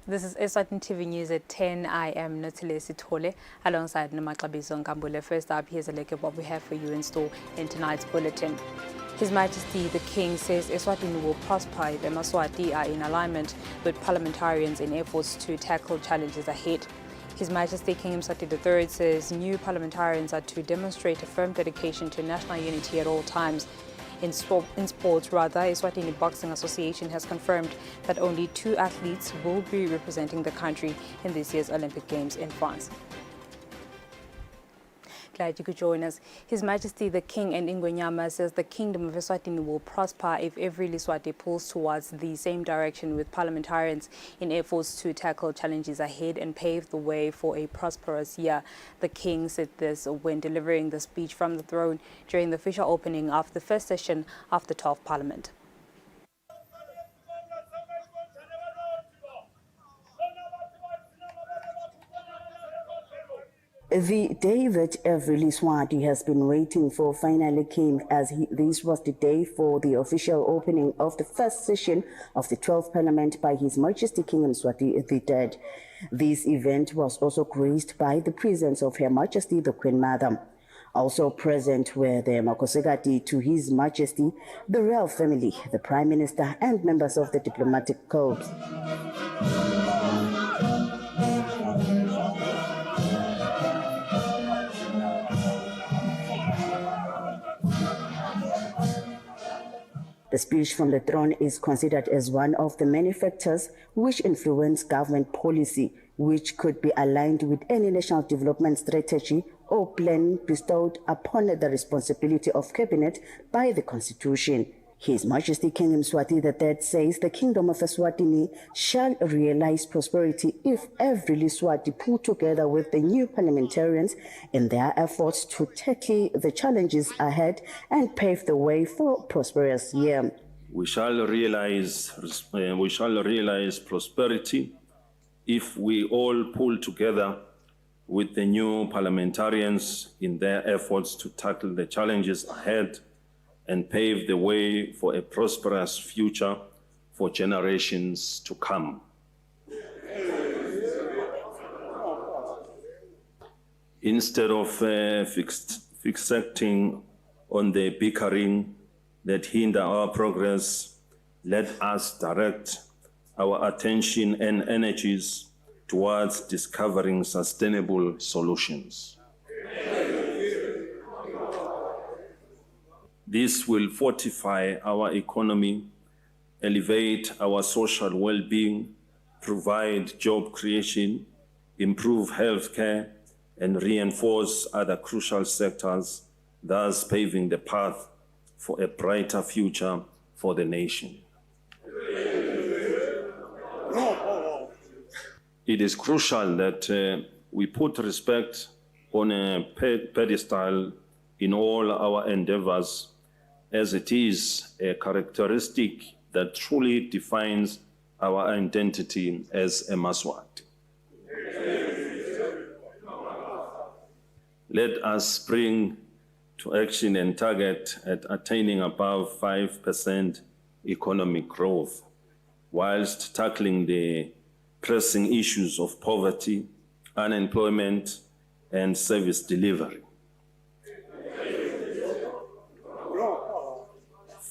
This is Eswatini TV News at 10. I am Notile Sitole alongside Namaklabizo Nkambule. First up, here's a look at what we have for you in store in tonight's bulletin. His Majesty the King says Eswatini will prosper if Eswatini are in alignment with parliamentarians in efforts to tackle challenges ahead. His Majesty King Eswatini III says new parliamentarians are to demonstrate a firm dedication to national unity at all times. In sports, Eswatini Boxing Association has confirmed that only 2 athletes will be representing the country in this year's Olympic Games in France. Glad you could join us. His Majesty the King and Ingwenyama says the Kingdom of Eswatini will prosper if every Liswati pulls towards the same direction with parliamentarians in efforts to tackle challenges ahead and pave the way for a prosperous year. The King said this when delivering the speech from the throne during the official opening of the first session of the 12th Parliament. The day that every Liswati has been waiting for finally came, as this was the day for the official opening of the first session of the 12th Parliament by His Majesty King Eswatini III. This event was also graced by the presence of Her Majesty the Queen Mother. Also present were the Makosegati to His Majesty, the royal family, the Prime Minister and members of the diplomatic corps. The speech from the throne is considered as one of the many factors which influence government policy, which could be aligned with any national development strategy or plan bestowed upon the responsibility of cabinet by the Constitution. His Majesty King Eswatini III says the Kingdom of Eswatini shall realize prosperity if every Liswati pull together with the new parliamentarians in their efforts to tackle the challenges ahead and pave the way for a prosperous year. We shall realize prosperity if we all pull together with the new parliamentarians in their efforts to tackle the challenges ahead and pave the way for a prosperous future for generations to come. Instead of fixating on the bickering that hinder our progress, let us direct our attention and energies towards discovering sustainable solutions. This will fortify our economy, elevate our social well-being, provide job creation, improve healthcare, and reinforce other crucial sectors, thus paving the path for a brighter future for the nation. It is crucial that we put respect on a pedestal in all our endeavors, as it is a characteristic that truly defines our identity as a Maswati. Let us spring to action and target at attaining above 5% economic growth, whilst tackling the pressing issues of poverty, unemployment, and service delivery.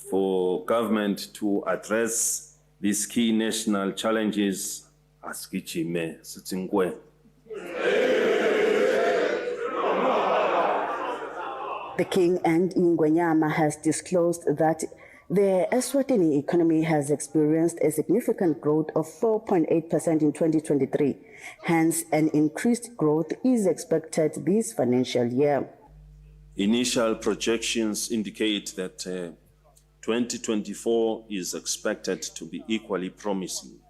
For government to address these key national challenges, askichime sitsingwe. The King and Ingwenyama has disclosed that the Eswatini economy has experienced a significant growth of 4.8% in 2023. Hence, an increased growth is expected this financial year. Initial projections indicate that 2024 is expected to be equally promising,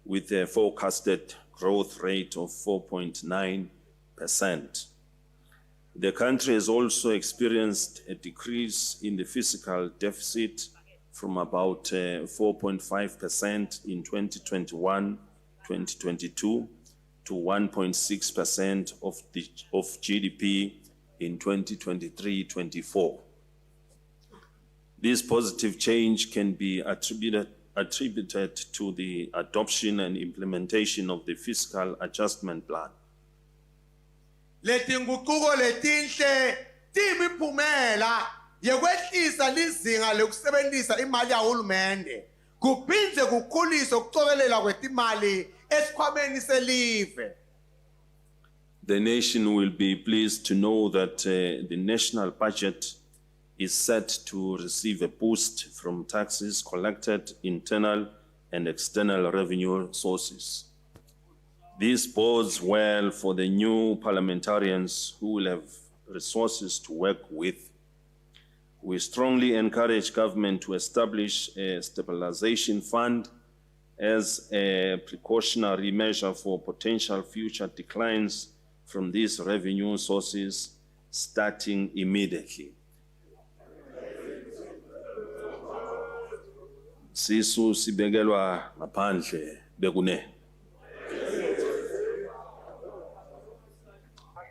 with a forecasted growth rate of 4.9%. The country has also experienced a decrease in the fiscal deficit from about 4.5% in 2021-2022 to 1.6% of GDP in 2023-24. This positive change can be attributed attributed to the adoption and implementation of the Fiscal Adjustment Plan. Letinguquko letinhle tiyimiphumela yekwehlisa lizinga lokusebenzisa imali yahulumende kuphindze kukhuliswe ukucokelela kwetimali esikhwameni selive. The nation will be pleased to know that the national budget is set to receive a boost from taxes collected, internal and external revenue sources. This bodes well for the new parliamentarians who will have resources to work with. We strongly encourage government to establish a stabilization fund as a precautionary measure for potential future declines from these revenue sources starting immediately. Sisu sibekelwa ngaphandle bekune.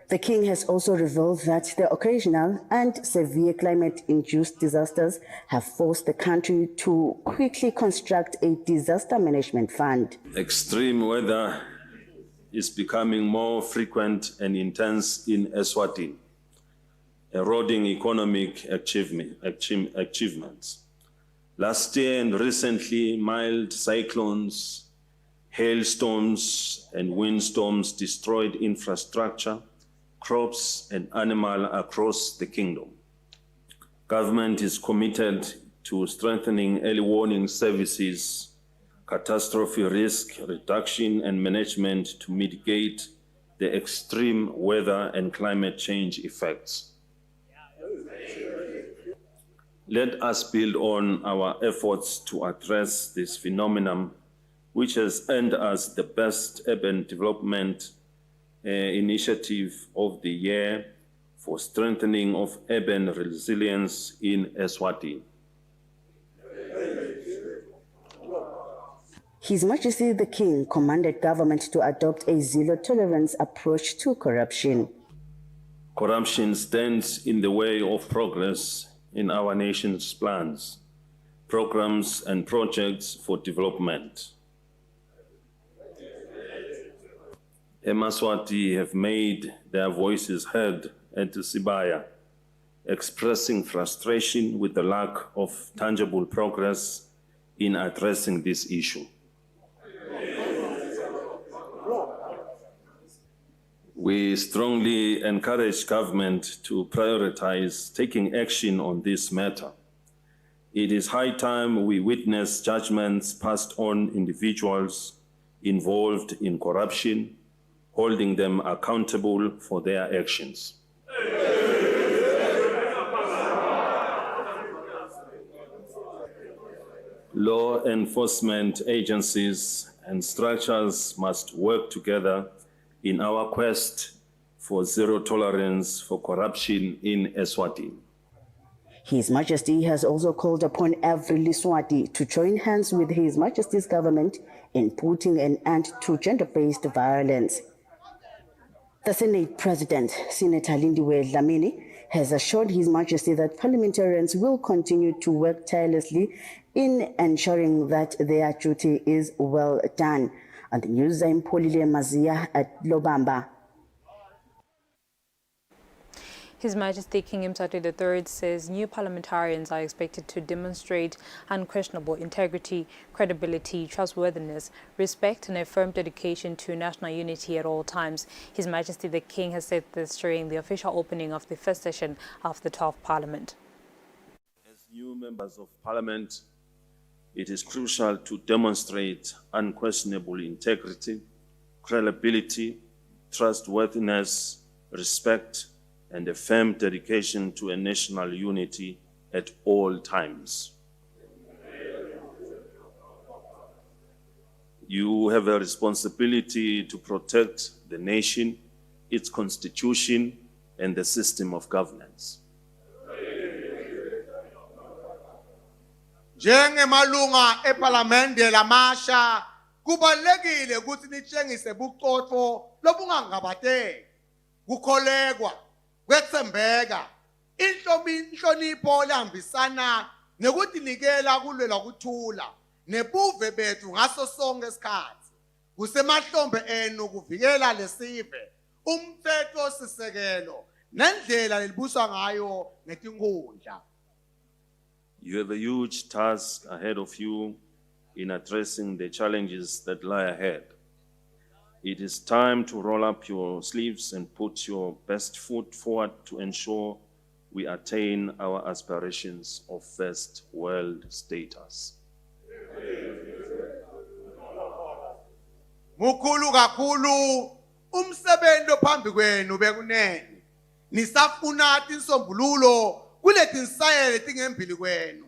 The king has also revealed that the occasional and severe climate-induced disasters have forced the country to quickly construct a disaster management fund. Extreme weather is becoming more frequent and intense in Eswatini, eroding economic achievements. Last year and recently, mild cyclones, hailstorms, and windstorms destroyed infrastructure, crops, and animals across the kingdom. Government is committed to strengthening early warning services, catastrophe risk reduction and management to mitigate the extreme weather and climate change effects. Let us build on our efforts to address this phenomenon, which has earned us the best urban development initiative of the year for strengthening of urban resilience in Eswatini. His Majesty the King commanded government to adopt a zero-tolerance approach to corruption. Corruption stands in the way of progress in our nation's plans, programs, and projects for development. Eswatini have made their voices heard at Sibaya, expressing frustration with the lack of tangible progress in addressing this issue. We strongly encourage government to prioritize taking action on this matter. It is high time we witness judgments passed on individuals involved in corruption, holding them accountable for their actions. Law enforcement agencies and structures must work together in our quest for zero tolerance for corruption in Eswatini. His Majesty has also called upon every Liswati to join hands with His Majesty's government in putting an end to gender-based violence. The Senate President, Senator Lindiwe Dlamini, has assured His Majesty that parliamentarians will continue to work tirelessly in ensuring that their duty is well done. And the news I'm Polile Mazia at Lobamba. His Majesty King Eswatini III says new parliamentarians are expected to demonstrate unquestionable integrity, credibility, trustworthiness, respect, and a firm dedication to national unity at all times. His Majesty the King has said this during the official opening of the first session of the 12th Parliament. As new members of Parliament, it is crucial to demonstrate unquestionable integrity, credibility, trustworthiness, respect, and a firm dedication to a national unity at all times. You have a responsibility to protect the nation, its constitution, and the system of governance. Njengemalunga eParlamente lamasha kubalekile ukuthi nitshengise buqotho lobungangabateki, kukholekwa, kwethembeka, inhlonipho lehambisana nekuti nikela kulwela kuthula nebuve bethu ngaso sonke isikhathi kusemahlombe enu kuvikela lesive umthetho sisekelo nendlela lelibuswa ngayo ngetinkundla. You have a huge task ahead of you in addressing the challenges that lie ahead. It is time to roll up your sleeves and put your best foot forward to ensure we attain our aspirations of first world status. Mukhulu kakhulu umsebenzi ophambi kwenu bekunene. Nisafuna insombululo kuleti nsayelo tingembili kwenu.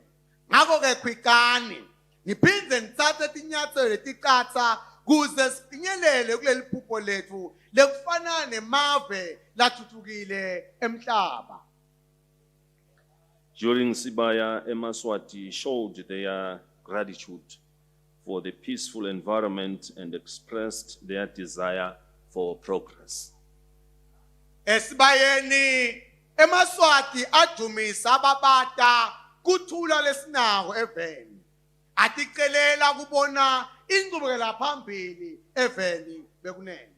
Ngakho ke khwikani niphindze nithathe tinyathelo leticatha kuze sifinyelele kuleli phupho lethu lekufana nemave lathuthukile emhlaba. During Sibaya, Eswatini showed their gratitude for the peaceful environment and expressed their desire for progress. Esibayeni emaswati adumisa ababata kuthula lesinako eveni. Aticelela kubona ingqubekela phambili eveni bekunene.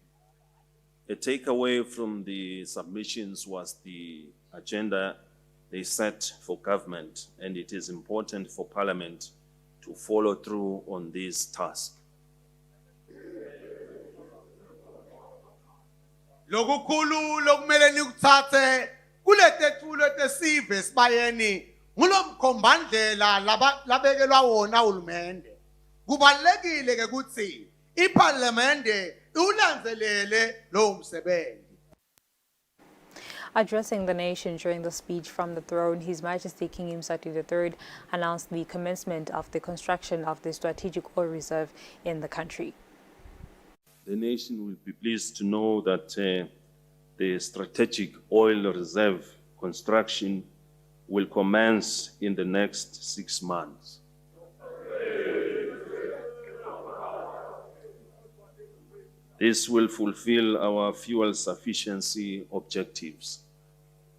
A takeaway from the submissions was the agenda they set for government, and it is important for Parliament to follow through on this task. Lokukhulu lokumele nikuthathe kuletethulo tesive sibayeni ngulomkhombandlela labekelwa wona uhulumende. Kubalekile ke kuthi iParliamente ulanzelele lo msebenzi. Addressing the nation during the speech from the throne, His Majesty King Eswatini III announced the commencement of the construction of the strategic oil reserve in the country. The nation will be pleased to know that the strategic oil reserve construction will commence in the next 6 months. This will fulfill our fuel sufficiency objectives.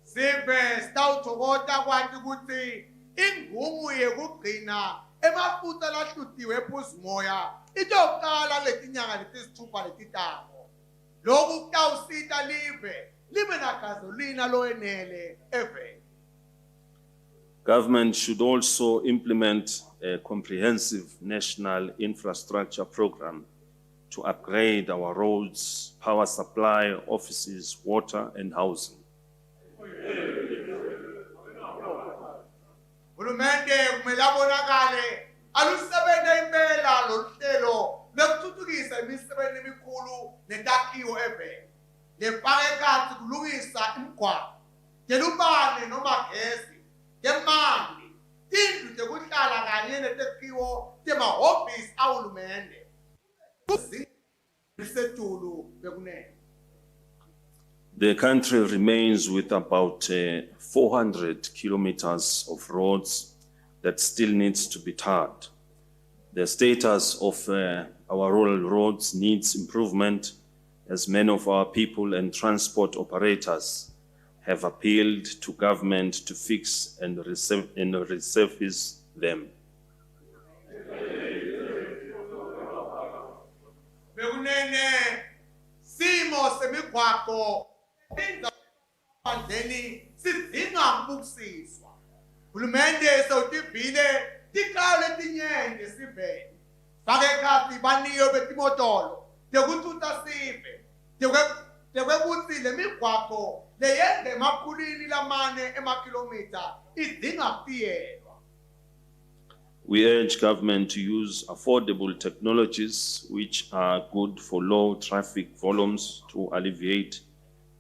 Sibe stawuthokota kwathi ukuthi ingumu yekugcina emafutha lahlutiwe ephuzimoya itoqala letinyanga letisithupha letitako. Lokhu kutawusita libe na gasolina loyenele eveni. Government should also implement a comprehensive national infrastructure program to upgrade our roads, power supply, offices, water, and housing. Hulumende kumele abonakale alusebenza impela lohlelo lokuthuthukisa imisebenzi emikhulu netakhiwo eveni. Lefaka ekhatsi kulungisa imigwaqo, telubane noma gesi, temanti, tindlu tekuhlala kanye netakhiwo temahhovisi ahulumende. The country remains with about 400 kilometers of roads that still needs to be tarred. The status of our rural roads needs improvement, as many of our people and transport operators have appealed to government to fix and resurface them. Bekunene simo semigwaqo endlini sidinga ukubukisiswa. Hulumende sewutivile tikalo letinyenti siveni. Fake ekhatsi baniyo betimotolo tekuthutha sive. Tekwekuthi le migwaqo leyende emakhulwini lamane emakilomita idinga kutiyelwa. We urge government to use affordable technologies which are good for low traffic volumes to alleviate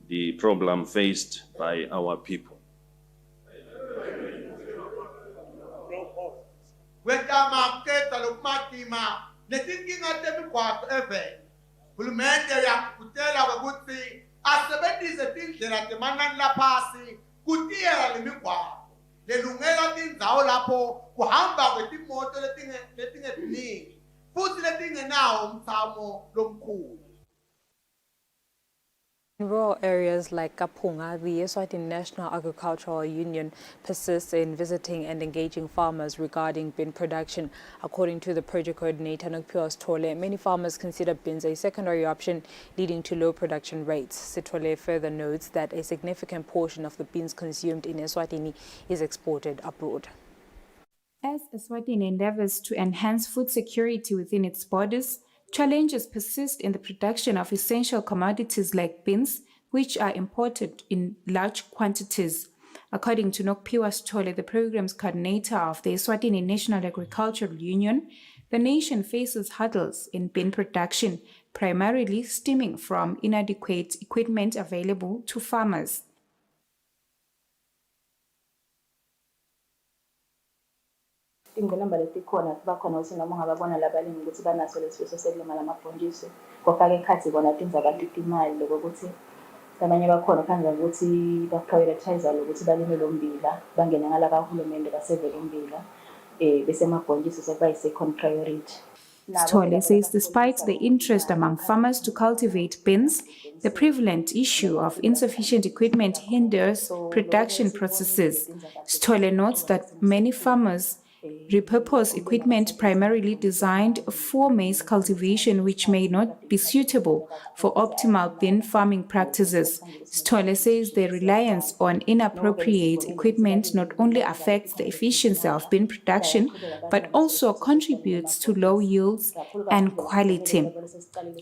the problem faced by our people. Wetama keta lokumatima netinkinga temigwaqo eveni. Hulumende yakutela ukuthi asebenzise tindlela temanani laphasi kutiyela le migwaqo. Lelungela tindzawo lapho kuhamba kwetimoto letingeziningi futhi letingenawo umthamo lomkhulu. In rural areas like Kapunga, the Eswatini National Agricultural Union persists in visiting and engaging farmers regarding bean production. According to the project coordinator, Eswatini, many farmers consider beans a secondary option, leading to low production rates. Eswatini further notes that a significant portion of the beans consumed in Eswatini is exported abroad. As Eswatini endeavors to enhance food security within its borders, challenges persist in the production of essential commodities like beans, which are imported in large quantities. According to Nokpiwa Stole, the program's coordinator of the Eswatini National Agricultural Union, the nation faces hurdles in bean production, primarily stemming from inadequate equipment available to farmers. Ingqinamba letikhona bakhona ukuthi noma ungababona labalimi ukuthi banaso lesifiso sokulima lamabhontshisi kofaka ekhathi bona tinza abantu imali lokuthi abanye bakhona khanza ukuthi baprioritize ukuthi balime lo mbila bangene ngala kahulumende basevele umbila bese amabhontshisi sekuba second priority. Stole says despite the interest among farmers to cultivate beans, the prevalent issue of insufficient equipment hinders production processes. Stole notes that many farmers repurpose equipment primarily designed for maize cultivation, which may not be suitable for optimal bean farming practices. Stole says the reliance on inappropriate equipment not only affects the efficiency of bean production, but also contributes to low yields and quality.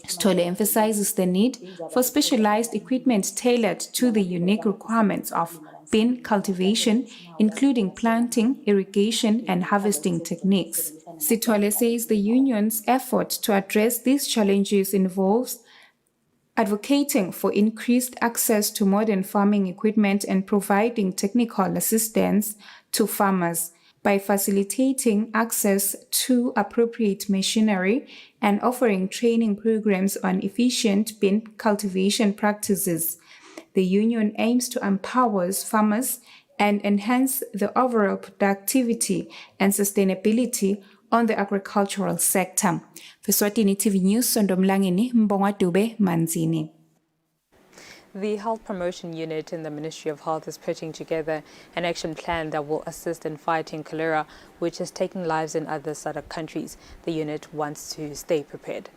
Stole emphasizes the need for specialized equipment tailored to the unique requirements of bean cultivation, including planting, irrigation, and harvesting techniques. Sitole says the union's effort to address these challenges involves advocating for increased access to modern farming equipment and providing technical assistance to farmers by facilitating access to appropriate machinery and offering training programs on efficient bean cultivation practices. The union aims to empower farmers and enhance the overall productivity and sustainability on the agricultural sector. For Eswatini TV News, Sondomlangini, Mbongwa Dube, Manzini. The Health Promotion Unit in the Ministry of Health is putting together an action plan that will assist in fighting cholera, which is taking lives in other SADC countries. The unit wants to stay prepared.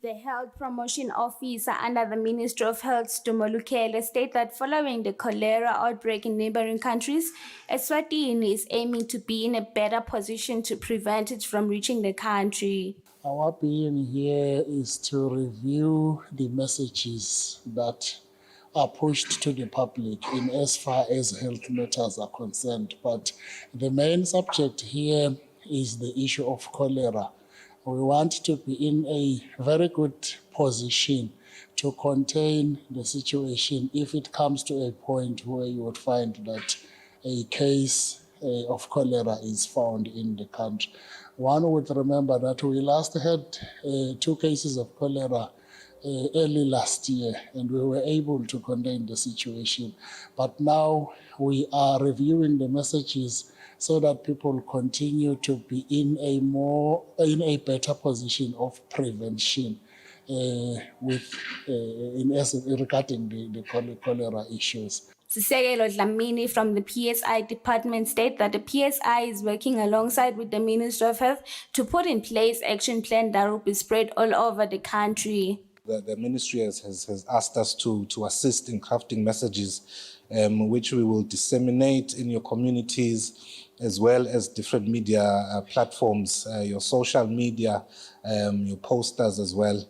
The Health Promotion Officer under the Ministry of Health, Stumolukele, stated that following the cholera outbreak in neighboring countries, Eswatini is aiming to be in a better position to prevent it from reaching the country. Our being here is to review the messages that are pushed to the public in as far as health matters are concerned. But the main subject here is the issue of cholera. We want to be in a very good position to contain the situation if it comes to a point where you would find that a case of cholera is found in the country. One would remember that we last had 2 cases of cholera early last year, and we were able to contain the situation. But now we are reviewing the messages so that people continue to be in a better position of prevention regarding the cholera issues. Sisekelo Dlamini from the PSI department stated that the PSI is working alongside with the Ministry of Health to put in place action plan that will be spread all over the country. The ministry has asked us to assist in crafting messages which we will disseminate in your communities as well as different media platforms, your social media, your posters as well,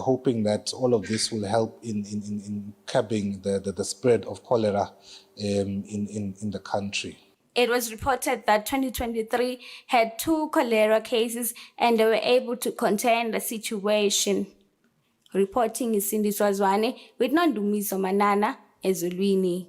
hoping that all of this will help in curbing the spread of cholera in the country. It was reported that 2023 had 2 cholera cases and they were able to contain the situation. Reporting is Cindy Swazwane with Nondumiso Manana, Ezulwini.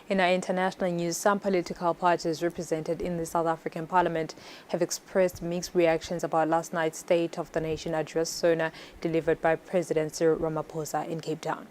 In our international news, some political parties represented in the South African Parliament have expressed mixed reactions about last night's State of the Nation address SONA delivered by President Cyril Ramaphosa in Cape Town.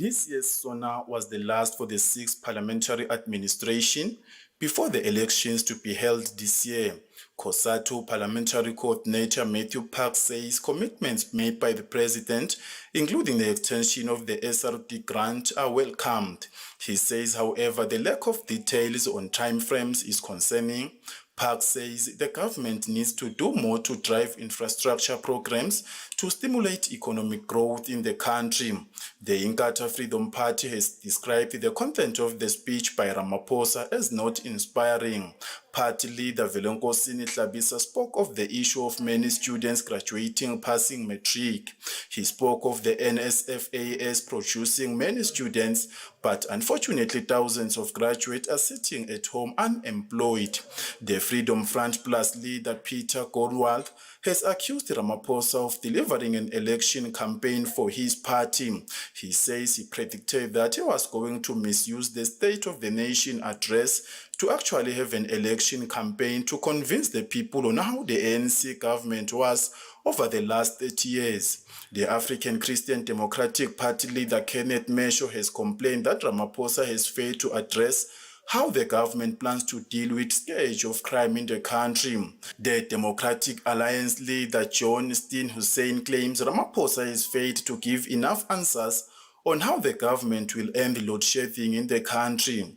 This year's SONA was the last for the 6th parliamentary administration before the elections to be held this year. COSATU parliamentary coordinator Matthew Park says commitments made by the president, including the extension of the SRD grant, are welcomed. He says, however, the lack of details on timeframes is concerning. Park says the government needs to do more to drive infrastructure programs to stimulate economic growth in the country. The Inkatha Freedom Party has described the content of the speech by Ramaphosa as not inspiring. Party leader Velenkosini Hlabisa spoke of the issue of many students graduating passing matric. He spoke of the NSFA as producing many students, but unfortunately thousands of graduates are sitting at home unemployed. The Freedom Front Plus leader Peter Goldwald has accused Ramaphosa of delivering an election campaign for his party. He says he predicted that he was going to misuse the State of the Nation address to actually have an election campaign to convince the people on how the ANC government was over the last 30 years. The African Christian Democratic Party leader Kenneth Mesho has complained that Ramaphosa has failed to address how the government plans to deal with scourge of crime in the country. The Democratic Alliance leader John Steen Hussein claims Ramaphosa has failed to give enough answers on how the government will end load shedding in the country.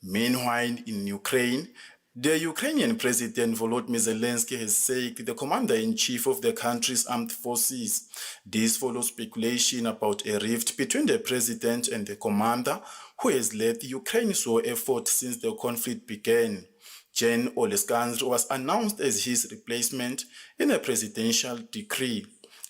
Meanwhile, in Ukraine, the Ukrainian President Volodymyr Zelensky has sacked the commander-in-chief of the country's armed forces. This follows speculation about a rift between the president and the commander, who has led the Ukraine's war effort since the conflict began. Jen Oleskansky was announced as his replacement in a presidential decree.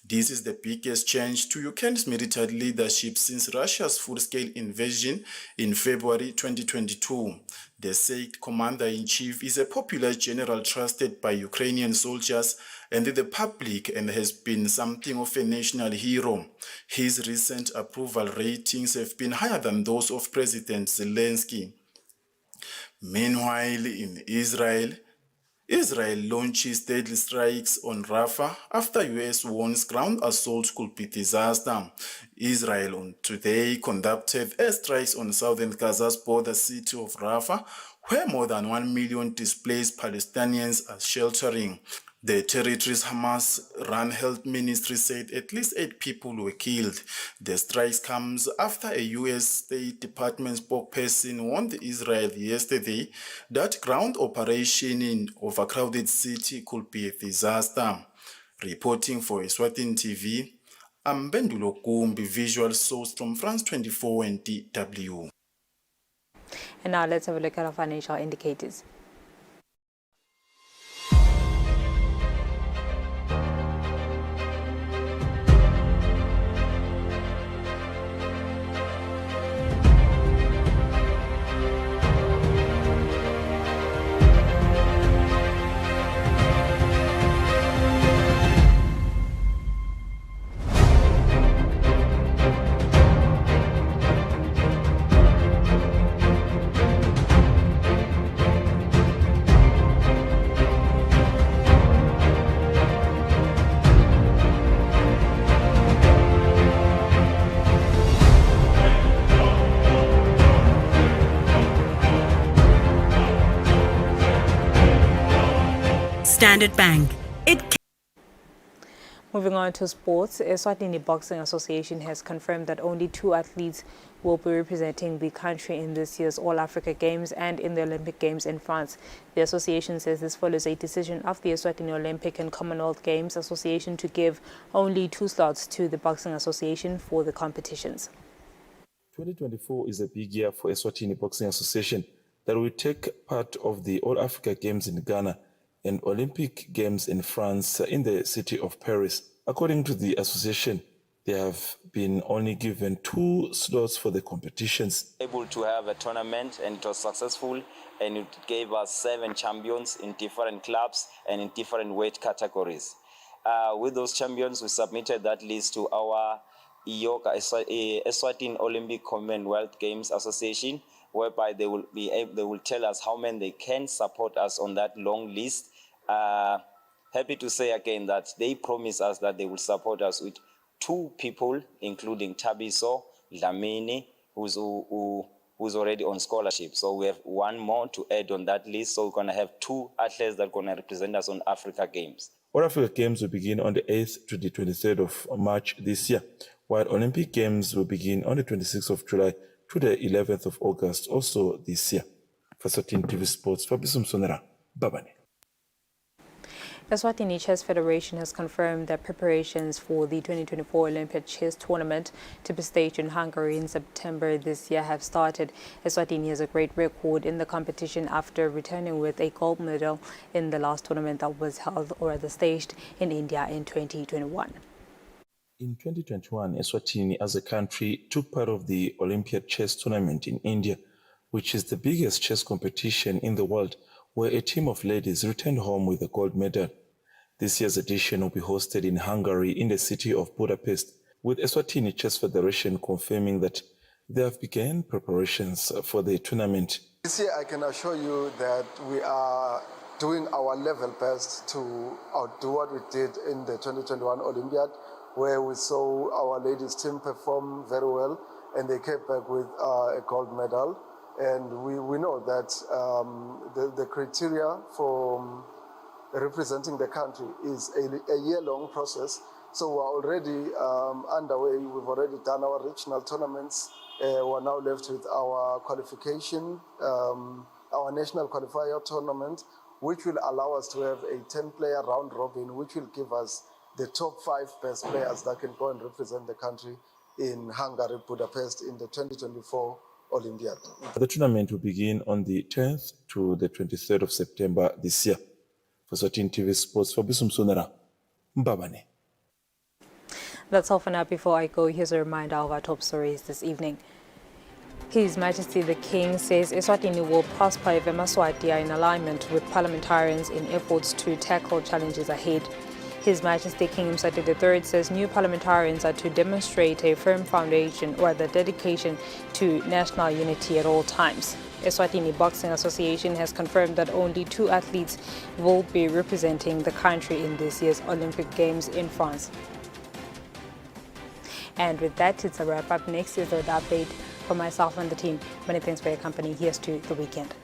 This is the biggest change to Ukraine's military leadership since Russia's full-scale invasion in February 2022. The sacked commander-in-chief is a popular general trusted by Ukrainian soldiers and the public and has been something of a national hero. His recent approval ratings have been higher than those of President Zelensky. Meanwhile, in Israel launches deadly strikes on Rafah after US warns ground assault could be disaster. Israel on today conducted airstrikes on southern Gaza's border city of Rafah, where more than 1 million displaced Palestinians are sheltering. The territory's Hamas-run health ministry said at least 8 people were killed. The strikes comes after a U.S. State Department spokesperson warned Israel yesterday that ground operation in overcrowded city could be a disaster. Reporting for Eswatini TV, I'm Bendulo Kumbi, visual source from France 24 and DW. And now let's have a look at our financial indicators. Standard Bank. Moving on to sports, Eswatini Boxing Association has confirmed that only 2 athletes will be representing the country in this year's All Africa Games and in the Olympic Games in France. The association says this follows a decision of the Eswatini Olympic and Commonwealth Games Association to give only 2 slots to the Boxing Association for the competitions. 2024 is a big year for Eswatini Boxing Association that will take part of the All Africa Games in Ghana and Olympic Games in France in the city of Paris. According to the association, they have been only given 2 slots for the competitions. Able to have a tournament, and it was successful, and it gave us 7 champions in different clubs and in different weight categories. With those champions, we submitted that list to our Eswatini Olympic Commonwealth Games Association, whereby they will tell us how many they can support us on that long list. Happy to say again that they promise us that they will support us with 2 people, including Tabiso, Dlamini, who's already on scholarship. So we have one more to add on that list. So we're going to have 2 athletes that are going to represent us on Africa Games. All Africa Games will begin on the 8th to the 23rd of March this year, while Olympic Games will begin on the 26th of July to the 11th of August also this year. For Eswatini TV Sports, Fabrice Msonera, Babane. Eswatini Chess Federation has confirmed that preparations for the 2024 Olympiad Chess Tournament to be staged in Hungary in September this year have started. Eswatini has a great record in the competition after returning with a gold medal in the last tournament that was held or rather staged in India in 2021. In 2021, Eswatini as a country took part of the Olympiad Chess Tournament in India, which is the biggest chess competition in the world, where a team of ladies returned home with a gold medal. This year's edition will be hosted in Hungary in the city of Budapest, with Eswatini Chess Federation confirming that they have begun preparations for the tournament. This year I can assure you that we are doing our level best to outdo what we did in the 2021 Olympiad, where we saw our ladies team perform very well and they came back with a gold medal. And we know that the criteria for representing the country is a year-long process. So we're already underway. We've already done our regional tournaments. We're now left with our qualification, our national qualifier tournament, which will allow us to have a 10-player round robin, which will give us the top 5 best players that can go and represent the country in Hungary, Budapest in the 2024 Olympiad. The tournament will begin on the 10th to the 23rd of September this year. For Eswatini TV Sports, Fabrice Msonera, Mbabane. That's all for now. Before I go, here's a reminder of our top stories this evening. His Majesty the King says Eswatini will prosper if Eswatini are in alignment with parliamentarians in efforts to tackle challenges ahead. His Majesty King Mswati III says new parliamentarians are to demonstrate a firm foundation or the dedication to national unity at all times. Eswatini Boxing Association has confirmed that only 2 athletes will be representing the country in this year's Olympic Games in France. And with that, it's a wrap up. Next is the update from myself and the team. Many thanks for your company. Here's to the weekend.